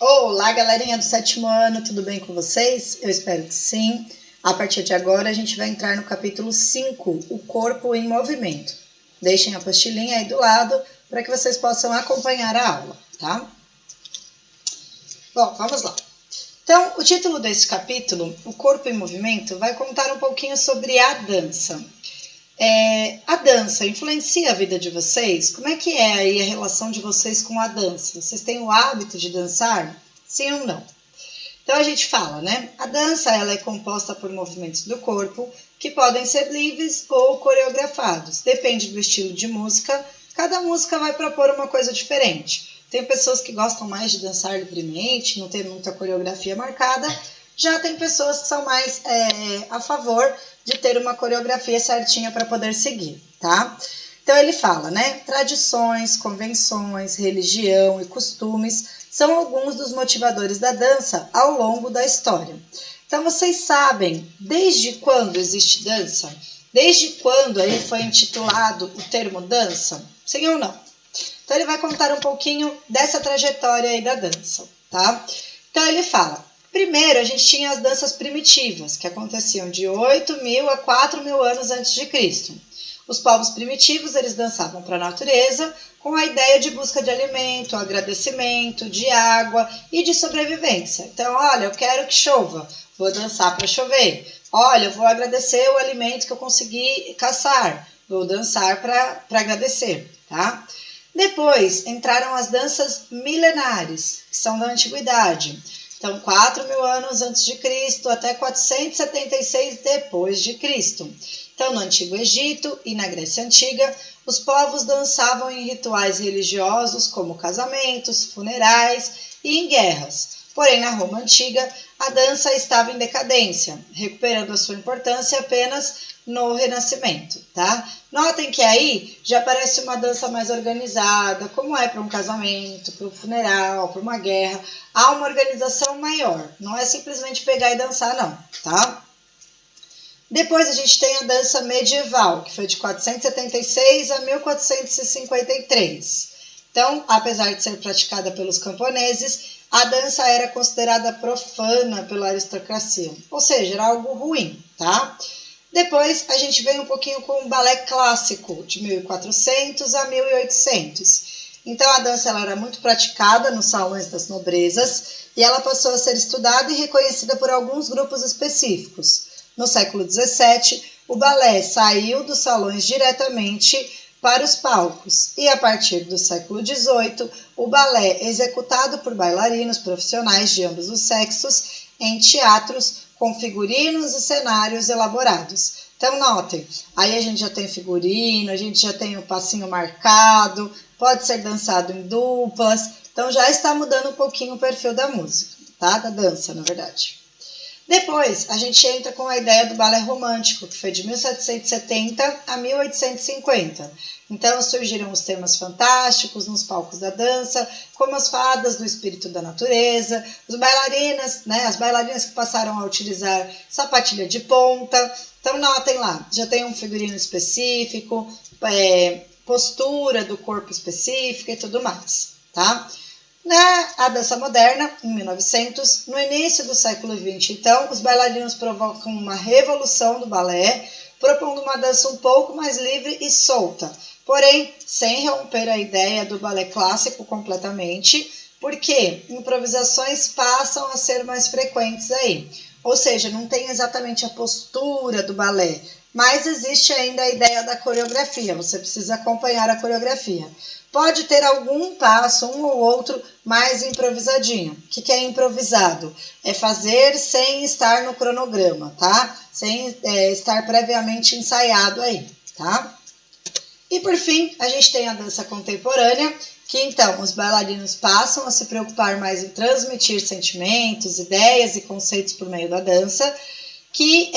Olá, galerinha do 7º ano, tudo bem com vocês? Eu espero que sim. A partir de agora, a gente vai entrar no capítulo 5, o corpo em movimento. Deixem a apostilinha aí do lado para que vocês possam acompanhar a aula, tá? Bom, vamos lá. Então, o título desse capítulo, o corpo em movimento, vai contar um pouquinho sobre a dança. A dança influencia a vida de vocês? Como é que é aí a relação de vocês com a dança? Vocês têm o hábito de dançar? Sim ou não? Então a gente fala, né? A dança ela é composta por movimentos do corpo que podem ser livres ou coreografados. Depende do estilo de música. Cada música vai propor uma coisa diferente. Tem pessoas que gostam mais de dançar livremente, não ter muita coreografia marcada. Já tem pessoas que são mais a favor de ter uma coreografia certinha para poder seguir, tá? Então ele fala, né? Tradições, convenções, religião e costumes são alguns dos motivadores da dança ao longo da história. Então vocês sabem desde quando existe dança? Desde quando aí foi intitulado o termo dança? Sim ou não? Então ele vai contar um pouquinho dessa trajetória aí da dança, tá? Então ele fala, primeiro a gente tinha as danças primitivas, que aconteciam de 8.000 a 4.000 anos antes de Cristo. Os povos primitivos, eles dançavam para a natureza com a ideia de busca de alimento, agradecimento, de água e de sobrevivência. Então, olha, eu quero que chova, vou dançar para chover. Olha, eu vou agradecer o alimento que eu consegui caçar, vou dançar para agradecer, tá? Depois entraram as danças milenares, que são da antiguidade. Então, 4.000 anos antes de Cristo até 476 depois de Cristo. Então, no Antigo Egito e na Grécia Antiga, os povos dançavam em rituais religiosos como casamentos, funerais e em guerras. Porém, na Roma Antiga, a dança estava em decadência, recuperando a sua importância apenas no Renascimento, tá? Notem que aí já parece uma dança mais organizada, como é para um casamento, para um funeral, para uma guerra. Há uma organização maior, não é simplesmente pegar e dançar não, tá? Depois a gente tem a dança medieval, que foi de 476 a 1453. Então, apesar de ser praticada pelos camponeses, a dança era considerada profana pela aristocracia, ou seja, era algo ruim, tá? Depois a gente vem um pouquinho com o balé clássico, de 1400 a 1800. Então a dança ela era muito praticada nos salões das nobrezas e ela passou a ser estudada e reconhecida por alguns grupos específicos. No século XVII, o balé saiu dos salões diretamente para os palcos e a partir do século XVIII, o balé executado por bailarinos profissionais de ambos os sexos em teatros com figurinos e cenários elaborados. Então notem, aí a gente já tem figurino, a gente já tem o passinho marcado, pode ser dançado em duplas, então já está mudando um pouquinho o perfil da música, tá? Da dança, na verdade. Depois, a gente entra com a ideia do balé romântico, que foi de 1770 a 1850. Então, surgiram os temas fantásticos nos palcos da dança, como as fadas do espírito da natureza, as bailarinas que passaram a utilizar sapatilha de ponta. Então, notem lá, já tem um figurino específico, postura do corpo específica e tudo mais, tá? A dança moderna, em 1900, no início do século XX, então, os bailarinos provocam uma revolução do balé, propondo uma dança um pouco mais livre e solta, porém, sem romper a ideia do balé clássico completamente, porque improvisações passam a ser mais frequentes aí. Ou seja, não tem exatamente a postura do balé, mas existe ainda a ideia da coreografia, você precisa acompanhar a coreografia. Pode ter algum passo, um ou outro, mais improvisadinho. O que é improvisado? É fazer sem estar no cronograma, tá? Sem estar previamente ensaiado aí, tá? E por fim, a gente tem a dança contemporânea, que então os bailarinos passam a se preocupar mais em transmitir sentimentos, ideias e conceitos por meio da dança, que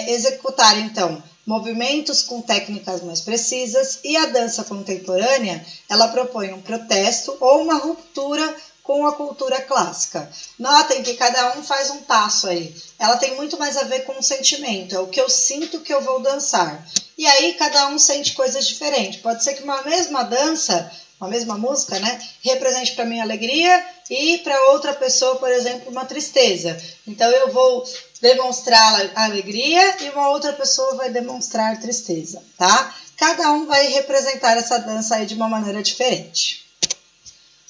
executar então movimentos com técnicas mais precisas, e a dança contemporânea, ela propõe um protesto ou uma ruptura com a cultura clássica. Notem que cada um faz um passo aí. Ela tem muito mais a ver com o sentimento, é o que eu sinto que eu vou dançar. E aí cada um sente coisas diferentes. Pode ser que uma mesma dança, uma mesma música, né, represente para mim alegria e para outra pessoa, por exemplo, uma tristeza. Então eu vou demonstrar a alegria e uma outra pessoa vai demonstrar tristeza, tá? Cada um vai representar essa dança aí de uma maneira diferente.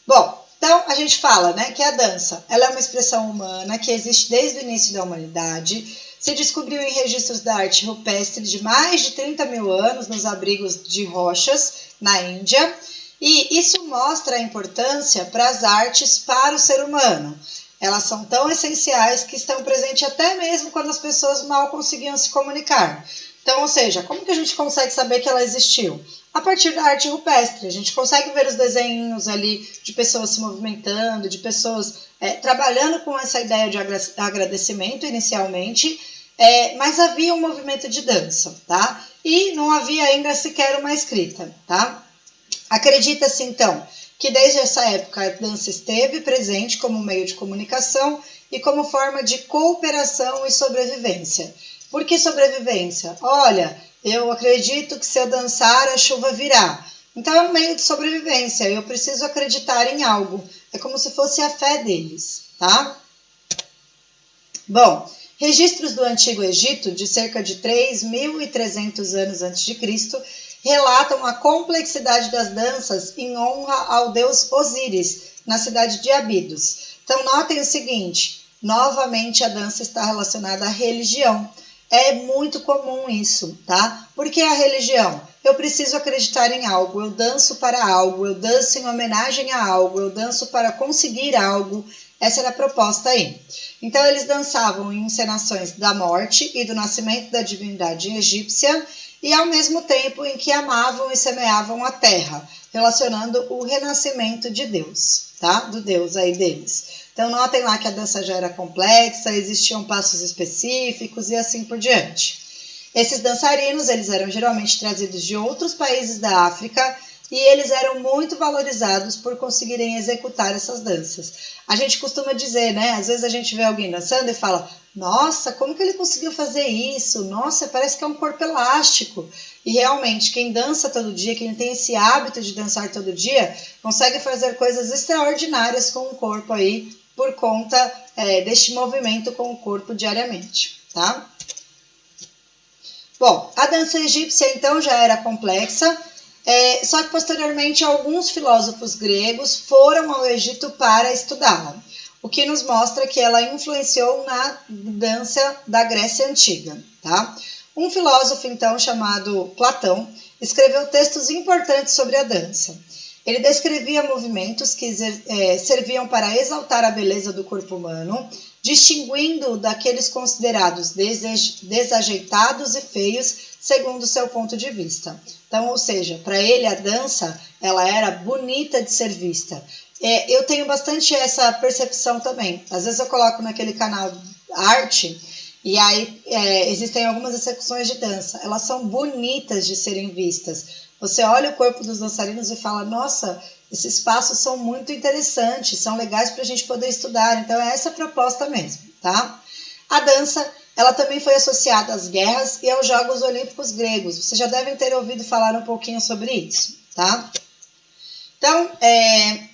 Bom, então a gente fala, né, que a dança, ela é uma expressão humana que existe desde o início da humanidade. Se descobriu em registros da arte rupestre de mais de 30 mil anos nos abrigos de rochas na Índia. E isso mostra a importância para as artes para o ser humano. Elas são tão essenciais que estão presentes até mesmo quando as pessoas mal conseguiam se comunicar. Então, ou seja, como que a gente consegue saber que ela existiu? A partir da arte rupestre. A gente consegue ver os desenhos ali de pessoas se movimentando, de pessoas trabalhando com essa ideia de agradecimento inicialmente, mas havia um movimento de dança, tá? E não havia ainda sequer uma escrita, tá? Acredita-se, então, que desde essa época a dança esteve presente como meio de comunicação e como forma de cooperação e sobrevivência. Por que sobrevivência? Olha, eu acredito que se eu dançar a chuva virá. Então é um meio de sobrevivência, eu preciso acreditar em algo. É como se fosse a fé deles, tá? Bom, registros do Antigo Egito, de cerca de 3.300 anos antes de Cristo, relatam a complexidade das danças em honra ao deus Osíris, na cidade de Abidos. Então notem o seguinte, novamente a dança está relacionada à religião. É muito comum isso, tá? Porque a religião, eu preciso acreditar em algo, eu danço para algo, eu danço em homenagem a algo, eu danço para conseguir algo. Essa era a proposta aí. Então eles dançavam em encenações da morte e do nascimento da divindade egípcia e ao mesmo tempo em que amavam e semeavam a terra, relacionando o renascimento de Deus, tá? Do Deus aí deles. Então notem lá que a dança já era complexa, existiam passos específicos e assim por diante. Esses dançarinos, eles eram geralmente trazidos de outros países da África e eles eram muito valorizados por conseguirem executar essas danças. A gente costuma dizer, né? Às vezes a gente vê alguém dançando e fala, nossa, como que ele conseguiu fazer isso? Nossa, parece que é um corpo elástico. E realmente, quem dança todo dia, quem tem esse hábito de dançar todo dia, consegue fazer coisas extraordinárias com o corpo aí, por conta deste movimento com o corpo diariamente, tá? Bom, a dança egípcia então já era complexa, só que posteriormente alguns filósofos gregos foram ao Egito para estudá-la, o que nos mostra que ela influenciou na dança da Grécia Antiga, tá? Um filósofo então chamado Platão escreveu textos importantes sobre a dança. Ele descrevia movimentos que serviam para exaltar a beleza do corpo humano, distinguindo daqueles considerados desajeitados e feios, segundo seu ponto de vista. Então, ou seja, para ele a dança ela era bonita de ser vista. Eu tenho bastante essa percepção também. Às vezes eu coloco naquele canal Arte e aí existem algumas execuções de dança. Elas são bonitas de serem vistas. Você olha o corpo dos dançarinos e fala, nossa, esses passos são muito interessantes, são legais para a gente poder estudar. Então é essa a proposta mesmo, tá? A dança, ela também foi associada às guerras e aos Jogos Olímpicos gregos. Vocês já devem ter ouvido falar um pouquinho sobre isso, tá? Então,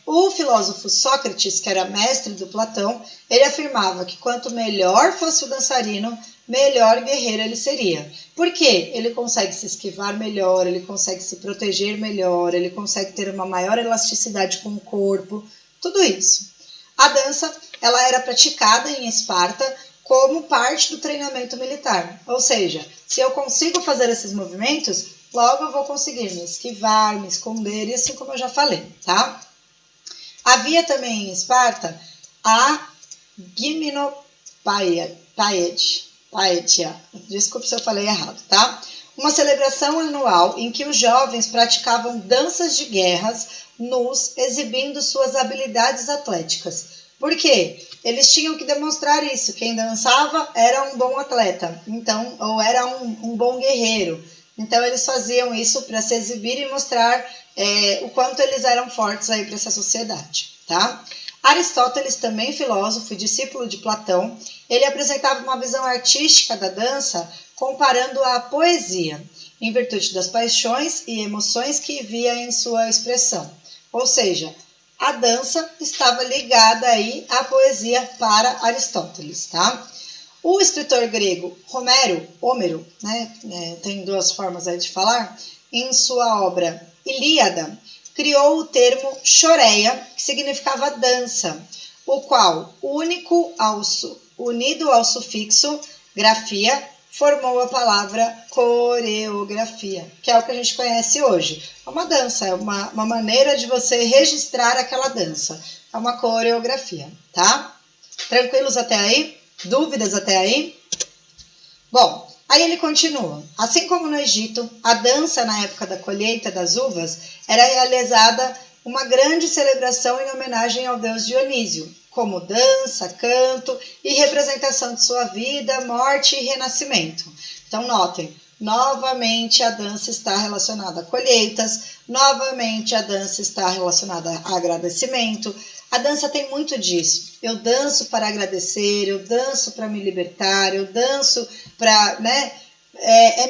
o filósofo Sócrates, que era mestre do Platão, ele afirmava que quanto melhor fosse o dançarino, melhor guerreiro ele seria. Por quê? Ele consegue se esquivar melhor, ele consegue se proteger melhor, ele consegue ter uma maior elasticidade com o corpo, tudo isso. A dança, ela era praticada em Esparta como parte do treinamento militar. Ou seja, se eu consigo fazer esses movimentos, logo eu vou conseguir me esquivar, me esconder, e assim como eu já falei, tá? Havia também em Esparta a Gimnopaetia, desculpe se eu falei errado, tá? Uma celebração anual em que os jovens praticavam danças de guerras nus, exibindo suas habilidades atléticas. Por quê? Eles tinham que demonstrar isso. Quem dançava era um bom atleta, então, ou era um bom guerreiro. Então eles faziam isso para se exibir e mostrar o quanto eles eram fortes aí para essa sociedade, tá? Aristóteles, também filósofo e discípulo de Platão, ele apresentava uma visão artística da dança comparando-a à poesia, em virtude das paixões e emoções que via em sua expressão. Ou seja, a dança estava ligada aí à poesia para Aristóteles, tá? O escritor grego Homero, né, tem duas formas aí de falar, em sua obra Ilíada, criou o termo choreia, que significava dança, o qual, unido ao sufixo grafia, formou a palavra coreografia, que é o que a gente conhece hoje. É uma dança, é uma maneira de você registrar aquela dança. É uma coreografia, tá? Tranquilos até aí? Dúvidas até aí? Bom, aí ele continua. Assim como no Egito, a dança na época da colheita das uvas era realizada uma grande celebração em homenagem ao deus Dionísio, como dança, canto e representação de sua vida, morte e renascimento. Então notem, novamente a dança está relacionada a colheitas, novamente a dança está relacionada a agradecimento. A dança tem muito disso. Eu danço para agradecer, eu danço para me libertar, eu danço para, né?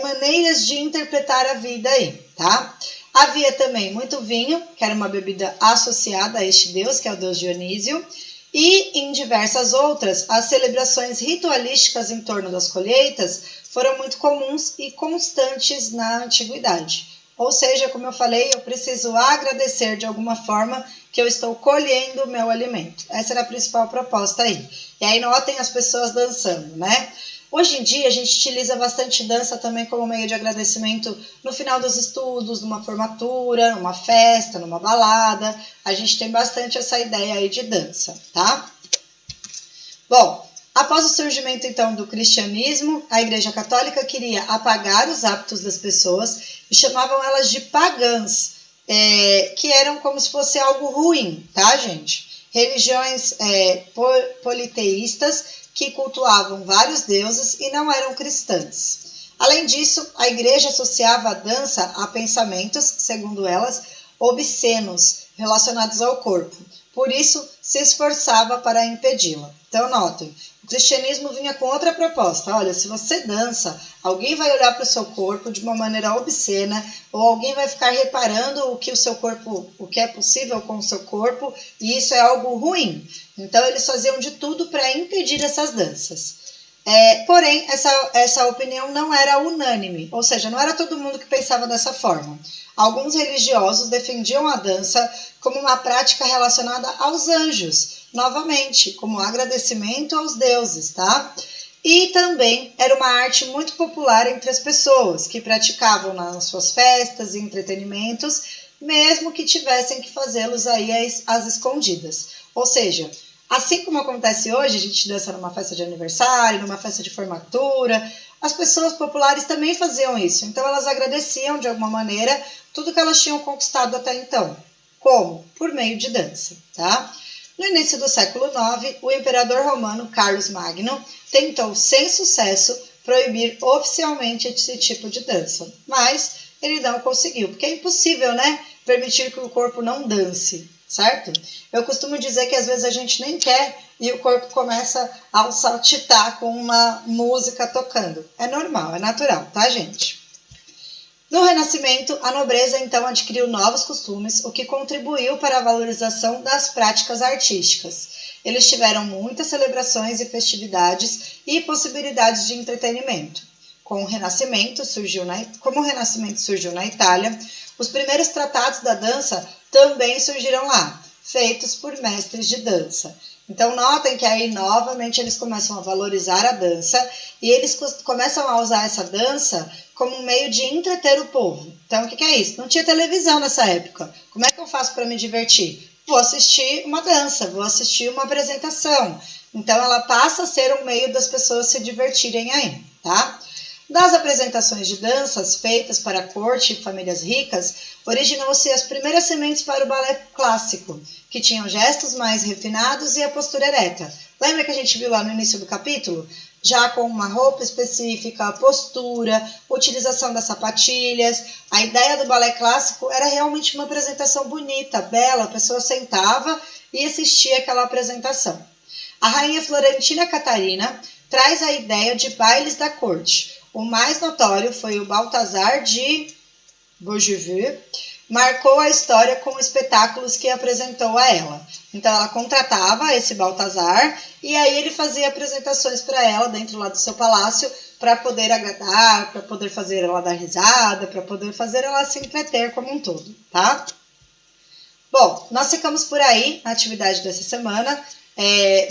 Maneiras de interpretar a vida aí, tá? Havia também muito vinho, que era uma bebida associada a este deus, que é o deus Dionísio, e em diversas outras, as celebrações ritualísticas em torno das colheitas foram muito comuns e constantes na antiguidade. Ou seja, como eu falei, eu preciso agradecer de alguma forma que eu estou colhendo o meu alimento. Essa era a principal proposta aí. E aí notem as pessoas dançando, né? Hoje em dia a gente utiliza bastante dança também como meio de agradecimento no final dos estudos, numa formatura, numa festa, numa balada. A gente tem bastante essa ideia aí de dança, tá? Bom, após o surgimento então do cristianismo, a Igreja Católica queria apagar os hábitos das pessoas e chamavam elas de pagãs, que eram como se fosse algo ruim, tá, gente? Religiões politeístas que cultuavam vários deuses e não eram cristãs. Além disso, a igreja associava a dança a pensamentos, segundo elas, obscenos, relacionados ao corpo. Por isso, se esforçava para impedi-la. Então, notem, o cristianismo vinha com outra proposta. Olha, se você dança, alguém vai olhar para o seu corpo de uma maneira obscena, ou alguém vai ficar reparando o que é possível com o seu corpo, e isso é algo ruim. Então, eles faziam de tudo para impedir essas danças. Porém, essa opinião não era unânime, ou seja, não era todo mundo que pensava dessa forma. Alguns religiosos defendiam a dança como uma prática relacionada aos anjos, novamente, como agradecimento aos deuses, tá? E também era uma arte muito popular entre as pessoas, que praticavam nas suas festas e entretenimentos, mesmo que tivessem que fazê-los aí às escondidas. Ou seja, assim como acontece hoje, a gente dança numa festa de aniversário, numa festa de formatura, as pessoas populares também faziam isso. Então elas agradeciam de alguma maneira tudo que elas tinham conquistado até então. Como? Por meio de dança, tá? No início do século IX, o imperador romano Carlos Magno tentou, sem sucesso, proibir oficialmente esse tipo de dança. Mas ele não conseguiu, porque é impossível, né? Permitir que o corpo não dance, certo? Eu costumo dizer que às vezes a gente nem quer e o corpo começa a saltitar com uma música tocando. É normal, é natural, tá, gente? No Renascimento, a nobreza então adquiriu novos costumes, o que contribuiu para a valorização das práticas artísticas. Eles tiveram muitas celebrações e festividades e possibilidades de entretenimento. Como o Renascimento surgiu na Itália, os primeiros tratados da dança também surgiram lá, feitos por mestres de dança. Então notem que aí novamente eles começam a valorizar a dança e eles começam a usar essa dança como um meio de entreter o povo. Então o que é isso? Não tinha televisão nessa época. Como é que eu faço para me divertir? Vou assistir uma dança, vou assistir uma apresentação. Então ela passa a ser um meio das pessoas se divertirem aí, tá? Das apresentações de danças feitas para a corte e famílias ricas, originou-se as primeiras sementes para o balé clássico, que tinham gestos mais refinados e a postura ereta. Lembra que a gente viu lá no início do capítulo? Já com uma roupa específica, a postura, utilização das sapatilhas. A ideia do balé clássico era realmente uma apresentação bonita, bela, a pessoa sentava e assistia aquela apresentação. A rainha florentina Catarina traz a ideia de bailes da corte. O mais notório foi o Balthazar de Beaujeu, marcou a história com espetáculos que apresentou a ela. Então ela contratava esse Baltazar e aí ele fazia apresentações para ela dentro lá do seu palácio para poder agradar, para poder fazer ela dar risada, para poder fazer ela se entreter como um todo, tá? Bom, nós ficamos por aí na atividade dessa semana.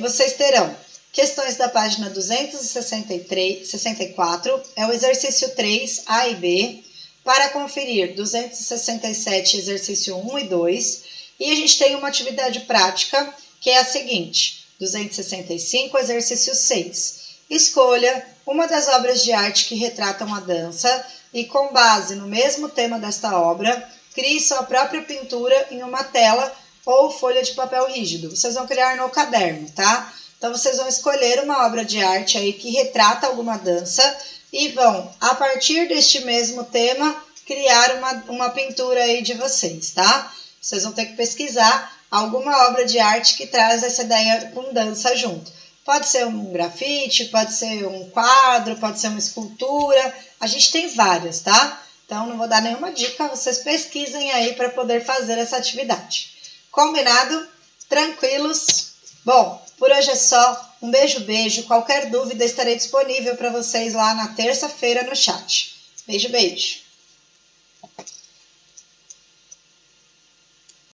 Vocês terão questões da página 264, é o exercício 3, A e B, para conferir 267, exercício 1 e 2, e a gente tem uma atividade prática, que é a seguinte, 265, exercício 6. Escolha uma das obras de arte que retratam a dança e, com base no mesmo tema desta obra, crie sua própria pintura em uma tela ou folha de papel rígido. Vocês vão criar no caderno, tá? Então, vocês vão escolher uma obra de arte aí que retrata alguma dança e vão, a partir deste mesmo tema, criar uma pintura aí de vocês, tá? Vocês vão ter que pesquisar alguma obra de arte que traz essa ideia com dança junto. Pode ser um grafite, pode ser um quadro, pode ser uma escultura. A gente tem várias, tá? Então, não vou dar nenhuma dica, vocês pesquisem aí para poder fazer essa atividade. Combinado? Tranquilos? Bom, por hoje é só. Um beijo, beijo. Qualquer dúvida estarei disponível para vocês lá na terça-feira no chat. Beijo, beijo.